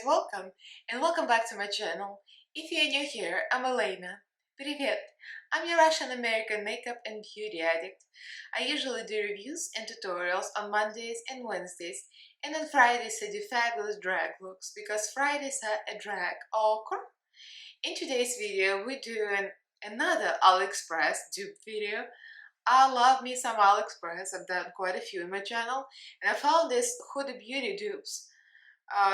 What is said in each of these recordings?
welcome and welcome back to my channel. If you're new here, I'm Elaina. Привет! I'm your Russian-American makeup and beauty addict. I usually do reviews and tutorials on Mondays and Wednesdays, and on Fridays I do fabulous drag looks because Fridays are a drag. Okay? In today's video, we're doing another Aliexpress dupe video. I love me some Aliexpress. I've done quite a few in my channel, and I found this Huda Beauty dupes.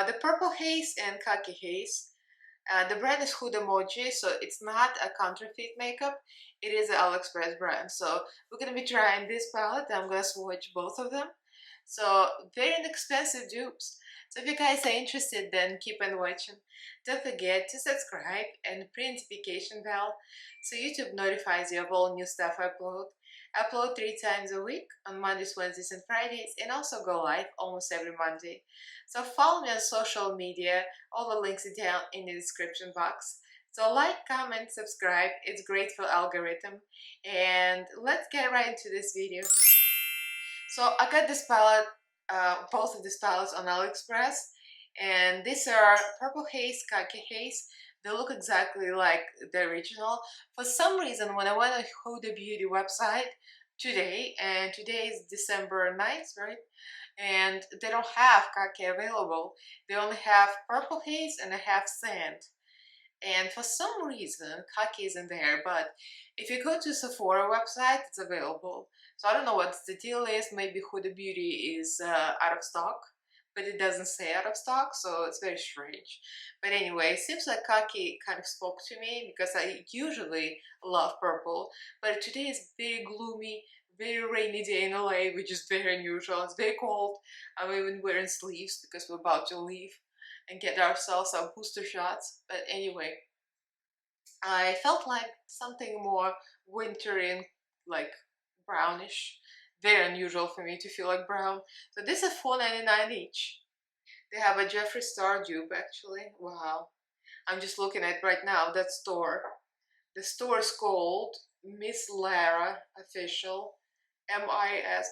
The Purpe Haze and Khaki Haze. The brand is Hudamoji, so it's not a counterfeit makeup. It is an AliExpress brand. So we're gonna be trying this palette. I'm gonna swatch both of them. So very inexpensive dupes. So if you guys are interested, then keep on watching. Don't forget to subscribe and press notification bell so YouTube notifies you of all new stuff I upload. I upload 3 times a week on Mondays, Wednesdays, and Fridays, and also go live almost every Monday. So follow me on social media. All the links are down in the description box. So like, comment, subscribe. It's great for algorithm. And let's get right into this video. So I got this palette, both of these palettes on AliExpress, and these are Purpe Haze, Khaki Haze. They look exactly like the original. For some reason, when I went on Huda Beauty website today, and today is December 9th, right? And they don't have Khaki available. They only have Purpe Haze and they have Sand. And for some reason, Khaki isn't there, but if you go to Sephora website, it's available. So I don't know what the deal is. Maybe Huda Beauty is out of stock, but it doesn't say out of stock, so it's very strange. But anyway, it seems like Khaki kind of spoke to me because I usually love purple, but today is very gloomy, very rainy day in LA, which is very unusual. It's very cold. I'm even wearing sleeves because we're about to leave and get ourselves our booster shots. But anyway, I felt like something more wintry and like brownish. Very unusual for me to feel like brown. So this is $4.99 each. They have a Jeffree Star dupe actually. Wow. I'm just looking at right now that store. The store is called Miss Lara Official. M-I-S-S-L-A-R-A.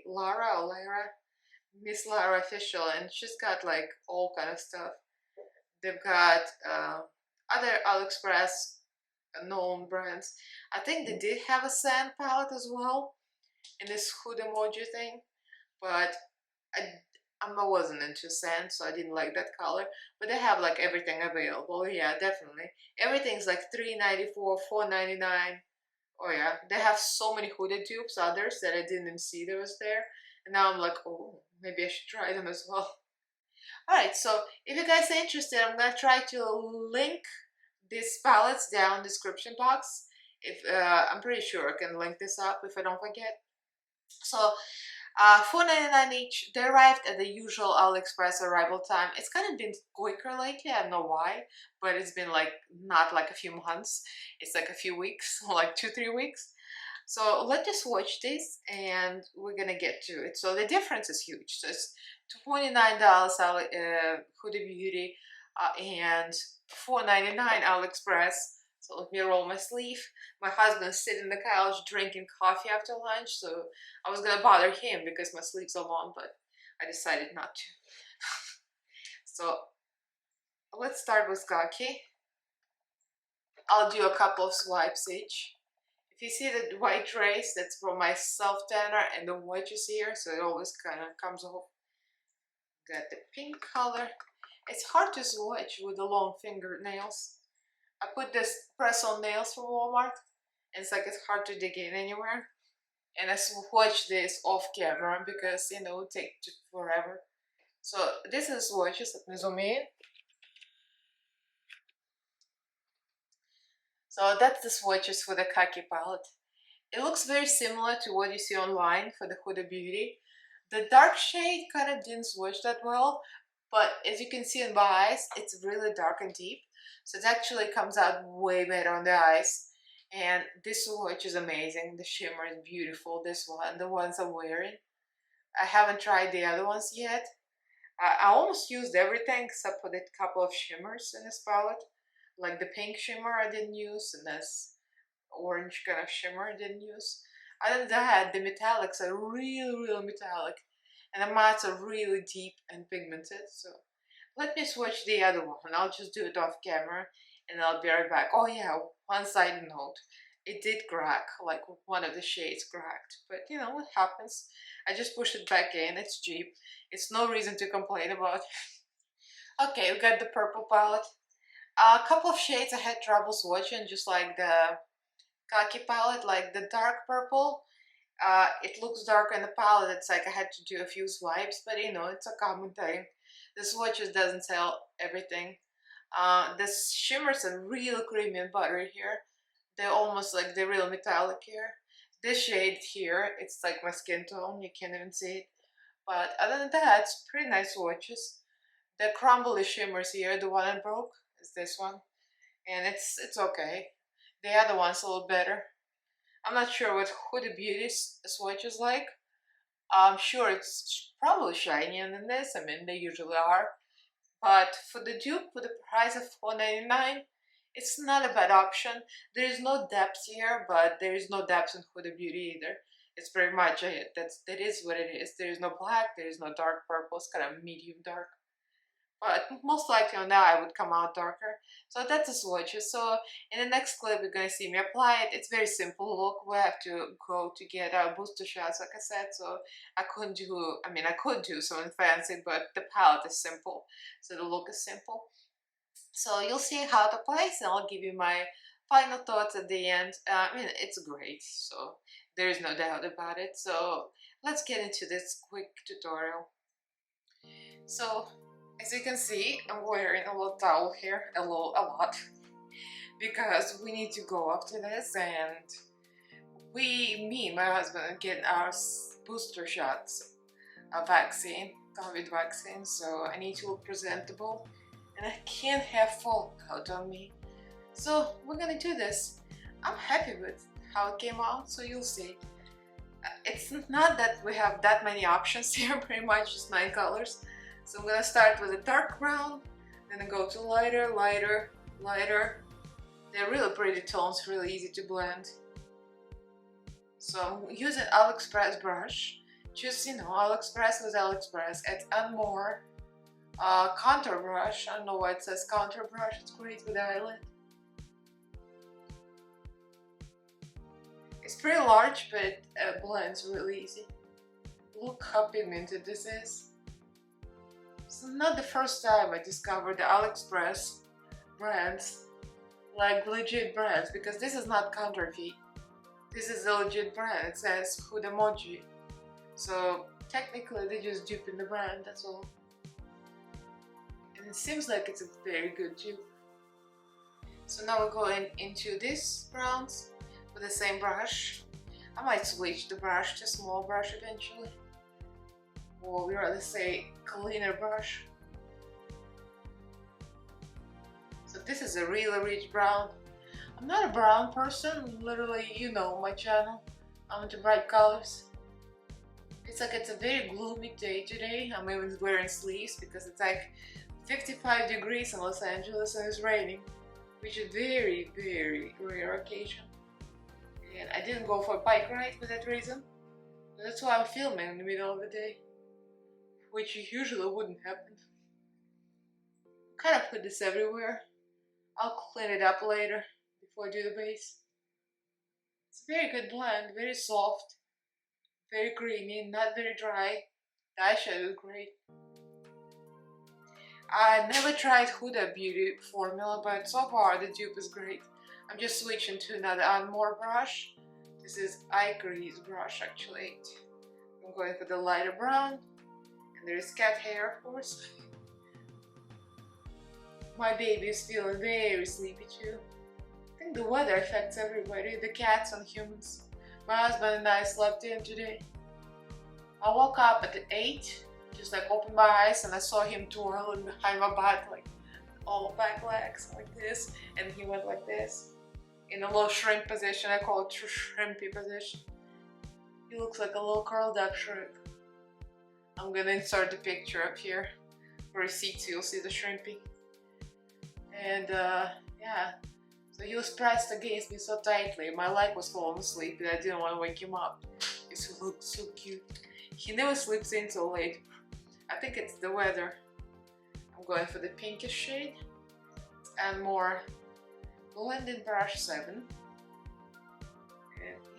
Lara or Lara? Miss Lara Official, and she's got like all kind of stuff. They've got other AliExpress known brands. I think they did have a sand palette as well in this Hudamoji thing, but I wasn't into sand, so I didn't like that color. But they have like everything available. Yeah, definitely. Everything's like $3.94, $4.99. Oh yeah, they have so many Huda dupes, others that I didn't even see that was there. And now I'm like, oh, maybe I should try them as well. Alright, so if you guys are interested, I'm gonna try to link these palettes down in the description box. If I'm pretty sure I can link this up if I don't forget. So $4.99 each. They arrived at the usual AliExpress arrival time. It's kind of been quicker lately. I don't know why, but it's been like not like a few months. It's like a few weeks, like 2-3 weeks. So let's just watch this and we're gonna get to it. So the difference is huge. So it's $29 Huda Beauty and $4.99 AliExpress. So let me roll my sleeve. My husband's sitting on the couch drinking coffee after lunch, so I was gonna bother him because my sleeves are long, but I decided not to. So let's start with Khaki. I'll do a couple of swipes each. If you see the white trace, that's from my self tanner and the wedges here, so it always kind of comes off. Got the pink color. It's hard to swatch with the long fingernails. I put this press-on nails from Walmart, and it's like it's hard to dig in anywhere. And I swatch this off camera because, you know, it takes forever. So this is swatches. Let me zoom in. So that's the swatches for the Khaki palette. It looks very similar to what you see online for the Huda Beauty. The dark shade kind of didn't swatch that well, but as you can see in my eyes, it's really dark and deep. So it actually comes out way better on the eyes. And this swatch is amazing. The shimmer is beautiful. This one, the ones I'm wearing. I haven't tried the other ones yet. I almost used everything except for the couple of shimmers in this palette. Like the pink shimmer I didn't use, and this orange kind of shimmer I didn't use. Other than that, the metallics are really, really metallic. and the mats are really deep and pigmented. So let me swatch the other one. I'll just do it off camera and I'll be right back. Oh yeah, one side note. It did crack, like one of the shades cracked, but you know what happens. I just pushed it back in, it's cheap. It's no reason to complain about. Okay, we got the purple palette. A couple of shades I had trouble swatching, just like the khaki palette, like the dark purple. It looks darker in the palette, it's like I had to do a few swipes, but you know, it's a common thing. The swatches doesn't tell everything. The shimmers are real creamy and buttery here. They're almost like the real metallic here. This shade here, it's like my skin tone, you can't even see it. But other than that, it's pretty nice swatches. The crumbly shimmers here, the one I broke, is this one. And it's okay. The other one's a little better. I'm not sure what Huda Beauty swatch is like. I'm sure it's probably shinier than this. I mean, they usually are. But for the dupe, for the price of $4.99, it's not a bad option. There is no depth here, but there is no depth in Huda Beauty either. It's pretty much it. That is what it is. There is no black, there is no dark purple. It's kind of medium dark. But most likely on that I would come out darker. So that's the swatches. So in the next clip you're gonna see me apply it. It's very simple look. We have to go to get our booster shots, like I said. So I could do something fancy, but the palette is simple. So the look is simple. So you'll see how to place, and I'll give you my final thoughts at the end. I mean, it's great, so there's no doubt about it. So let's get into this quick tutorial. So as you can see, I'm wearing a little towel here, a lot, because we need to go after this, and me and my husband are getting our booster shots of vaccine, COVID vaccine, so I need to look presentable, and I can't have fallout on me. So we're gonna do this. I'm happy with how it came out, so you'll see. It's not that we have that many options here, pretty much just 9 colors. So I'm gonna start with a dark brown, then I go to lighter, lighter, lighter. They're really pretty tones, really easy to blend. So I'm using Aliexpress brush. Just, you know, Aliexpress was Aliexpress. Add more contour brush. I don't know why it says contour brush. It's great with the eyelid. It's pretty large, but it blends really easy. Look how pigmented this is. It's not the first time I discovered the Aliexpress brands, like legit brands, because this is not counterfeit. This is a legit brand. It says Hudamoji. So technically they just duping the brand, that's all. And it seems like it's a very good dupe. So now we're going into these browns with the same brush. I might switch the brush to small brush eventually. Or we rather say cleaner brush. So this is a really rich brown. I'm not a brown person, literally, you know my channel. I'm into bright colors. It's like it's a very gloomy day today. I'm even wearing sleeves because it's like 55 degrees in Los Angeles and it's raining, which is very, very rare occasion. And I didn't go for a bike ride for that reason. That's why I'm filming in the middle of the day, which usually wouldn't happen. Kind of put this everywhere. I'll clean it up later before I do the base. It's a very good blend, very soft, very creamy, not very dry. The eyeshadow is great. I never tried Huda Beauty formula, but so far the dupe is great. I'm just switching to another More brush. This is eye crease brush actually. I'm going for the lighter brown. And there is cat hair, of course. My baby is feeling very sleepy too. I think the weather affects everybody, the cats and humans. My husband and I slept in today. I woke up at 8, just like opened my eyes and I saw him twirling behind my back, like all back legs like this, and he went like this in a little shrimp position. I call it shrimpy position. He looks like a little curled up shrimp. I'm gonna insert the picture up here for a seat so you'll see the shrimpy. And yeah, so he was pressed against me so tightly, my leg was falling asleep and I didn't want to wake him up. He looked so cute. He never sleeps in till late. I think it's the weather. I'm going for the pinkish shade and more blending brush 7. And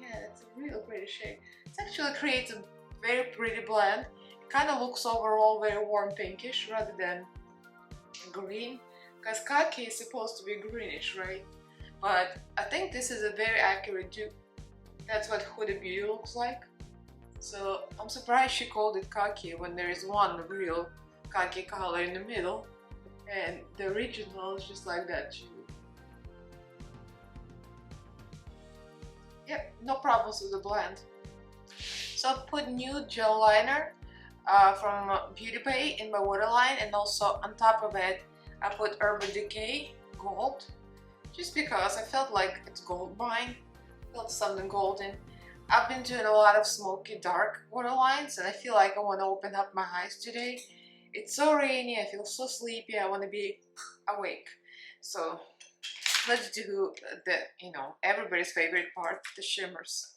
yeah, it's a real pretty shade. It actually creates a very pretty blend. It kind of looks overall very warm pinkish rather than green, because khaki is supposed to be greenish, right? But I think this is a very accurate dupe. That's what Huda Beauty looks like. So I'm surprised she called it khaki when there is one real khaki color in the middle, and the original is just like that too. Yep, no problems with the blend. So I put nude gel liner from Beauty Purple in my waterline, and also on top of it I put Urban Decay Gold, just because I felt like it's gold mine, felt something golden. I've been doing a lot of smoky dark waterlines and I feel like I want to open up my eyes today. It's so rainy, I feel so sleepy, I want to be awake. So let's do the, everybody's favorite part, the shimmers.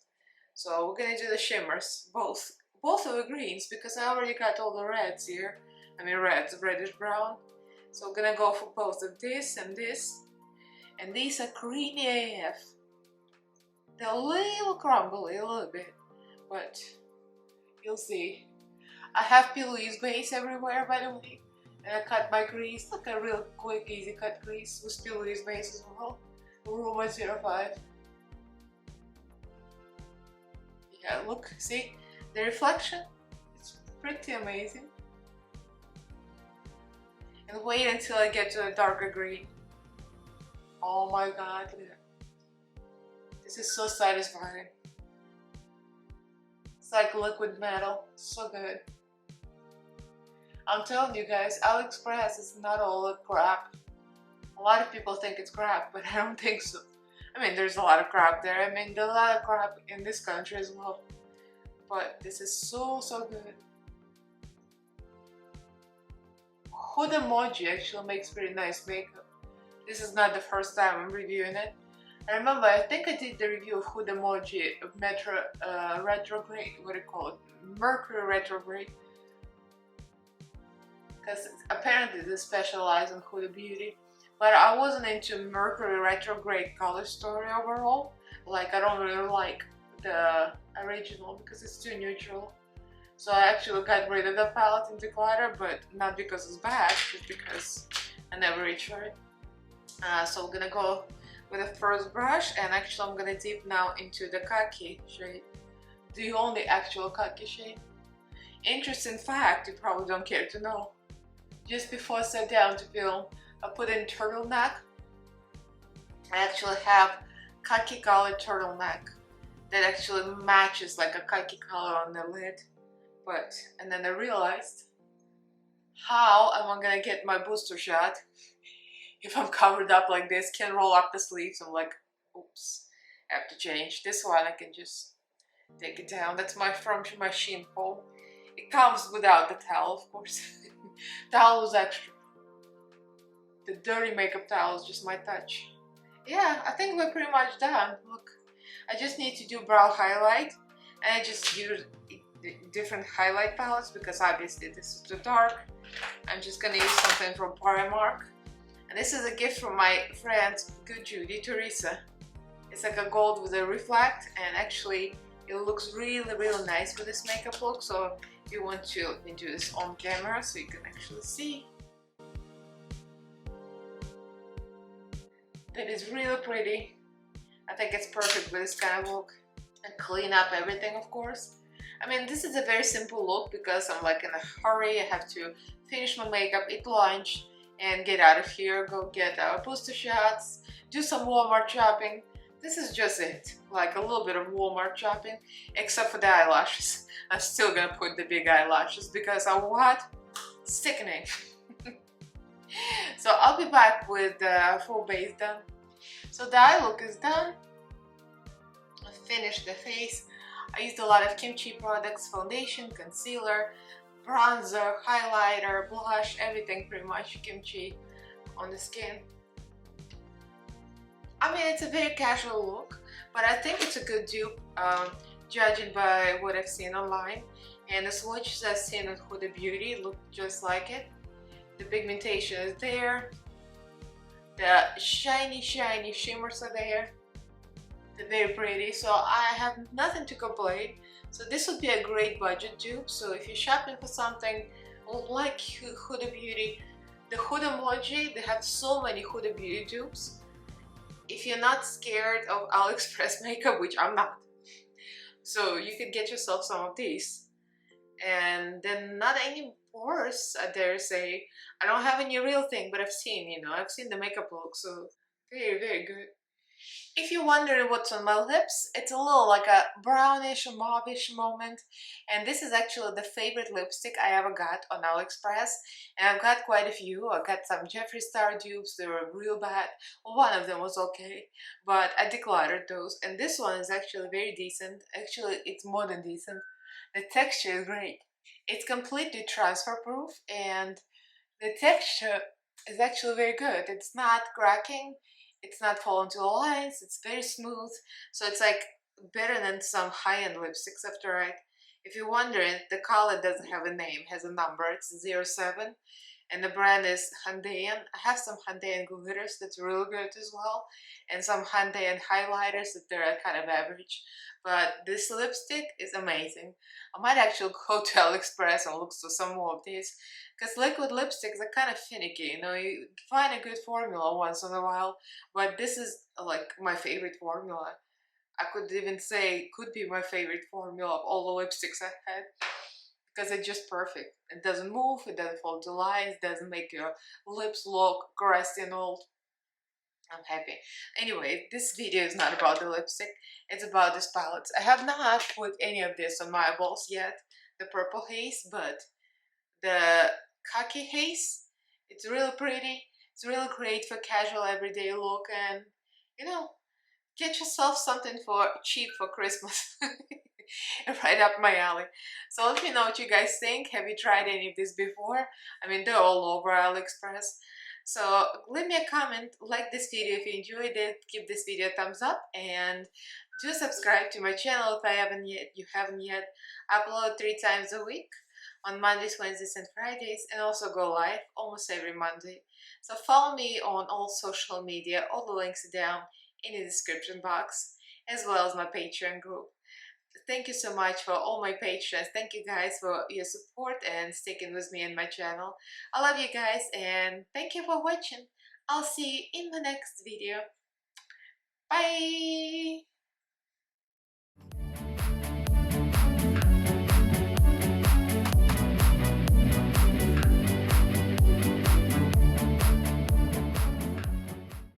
So we're gonna do the shimmers, both of the greens, because I already got all the reds here. I mean reds, reddish brown. So we're gonna go for both of this and this. And these are creamy AF. They're a little crumbly, a little bit, but you'll see. I have Louise base everywhere, by the way, and I cut my crease, like a real quick, easy cut crease with Louise base as well. Rule 105. Yeah, look, see the reflection? It's pretty amazing. And wait until I get to a darker green. Oh my god, look at that. This is so satisfying. It's like liquid metal, so good. I'm telling you guys, Aliexpress is not all that crap. A lot of people think it's crap, but I don't think so. I mean, there's a lot of crap there. I mean, there's a lot of crap in this country as well. But this is so good. Hudamoji actually makes pretty nice makeup. This is not the first time I'm reviewing it. I remember, I think I did the review of Hudamoji retrograde, what do you call it? Mercury retrograde. Because apparently they specialize in Huda Beauty. But I wasn't into Mercury retrograde color story overall. Like, I don't really like the original because it's too neutral. So I actually got rid of the palette and declutter, but not because it's bad, just because I never reached for it. So we're gonna go with the first brush, and actually I'm gonna dip now into the khaki shade, the only actual khaki shade. Interesting fact you probably don't care to know. Just before I sat down to film, I put in turtleneck. I actually have khaki colored turtleneck that actually matches like a khaki color on the lid. And then I realized, how am I gonna get my booster shot if I'm covered up like this? Can't roll up the sleeves. I'm like, oops, I have to change. This one I can just take it down. That's from my Shein pole. It comes without the towel, of course. Towel was extra. The dirty makeup towel is just my touch. Yeah, I think we're pretty much done. Look, I just need to do brow highlight, and I just use different highlight palettes because obviously this is too dark. I'm just gonna use something from Primark, and this is a gift from my friend Good Judy, Teresa. It's like a gold with a reflect, and actually it looks really nice with this makeup look. So if you want to, let me do this on camera so you can actually see. That is really pretty. I think it's perfect with this kind of look. And clean up everything, of course. I mean, this is a very simple look because I'm like in a hurry. I have to finish my makeup, eat lunch, and get out of here. Go get our booster shots, do some Walmart shopping. This is just it, like a little bit of Walmart shopping, except for the eyelashes. I'm still gonna put the big eyelashes because I what? Sickening. So I'll be back with the full base done. So the eye look is done. I finished the face. I used a lot of kimchi products, foundation, concealer, bronzer, highlighter, blush, everything pretty much kimchi on the skin. I mean, it's a very casual look, but I think it's a good dupe, judging by what I've seen online. And the swatches I've seen on Huda Beauty look just like it. The pigmentation is there, the shiny shimmers are there. They're very pretty, so I have nothing to complain. So this would be a great budget dupe. So if you're shopping for something like Huda Beauty, the Hudamoji, they have so many Huda Beauty dupes. If you're not scared of Aliexpress makeup, which I'm not, so you could get yourself some of these. And then not any worse, I dare say. I don't have any real thing, but I've seen, I've seen the makeup look, so very good. If you're wondering what's on my lips, it's a little like a brownish, mauvish moment. And this is actually the favorite lipstick I ever got on AliExpress. And I've got quite a few. I got some Jeffree Star dupes, they were real bad. One of them was okay, but I decluttered those. And this one is actually very decent. Actually, it's more than decent. The texture is great. It's completely transfer proof and the texture is actually very good. It's not cracking, it's not falling to the lines, it's very smooth. So it's like better than some high-end lipsticks after right. If you're wondering, the color doesn't have a name, has a number, it's 07. And the brand is Handayan. I have some Handayan glitters that's really good as well, and some Handayan highlighters that they're kind of average. But this lipstick is amazing. I might actually go to AliExpress and look for some more of these, because liquid lipsticks are kind of finicky. You find a good formula once in a while, but this is like my favorite formula. I could even say could be my favorite formula of all the lipsticks I've had, because it's just perfect. It doesn't move, it doesn't fall to lines, doesn't make your lips look crusty and old. I'm happy. Anyway, this video is not about the lipstick, it's about these palettes. I have not put any of this on my eyeballs yet, the Purpe Haze, but the Khaki Haze, it's really pretty, it's really great for casual everyday look, and get yourself something for cheap for Christmas. Right up my alley. So let me know what you guys think. Have you tried any of this before? I mean, they're all over AliExpress. So leave me a comment, like this video if you enjoyed it, give this video a thumbs up, and do subscribe to my channel if you haven't yet. I upload 3 times a week on Mondays, Wednesdays, and Fridays, and also go live almost every Monday. So follow me on all social media. All the links are down in the description box, as well as my Patreon group. Thank you so much for all my patrons. Thank you guys for your support and sticking with me and my channel. I love you guys and thank you for watching. I'll see you in the next video. Bye!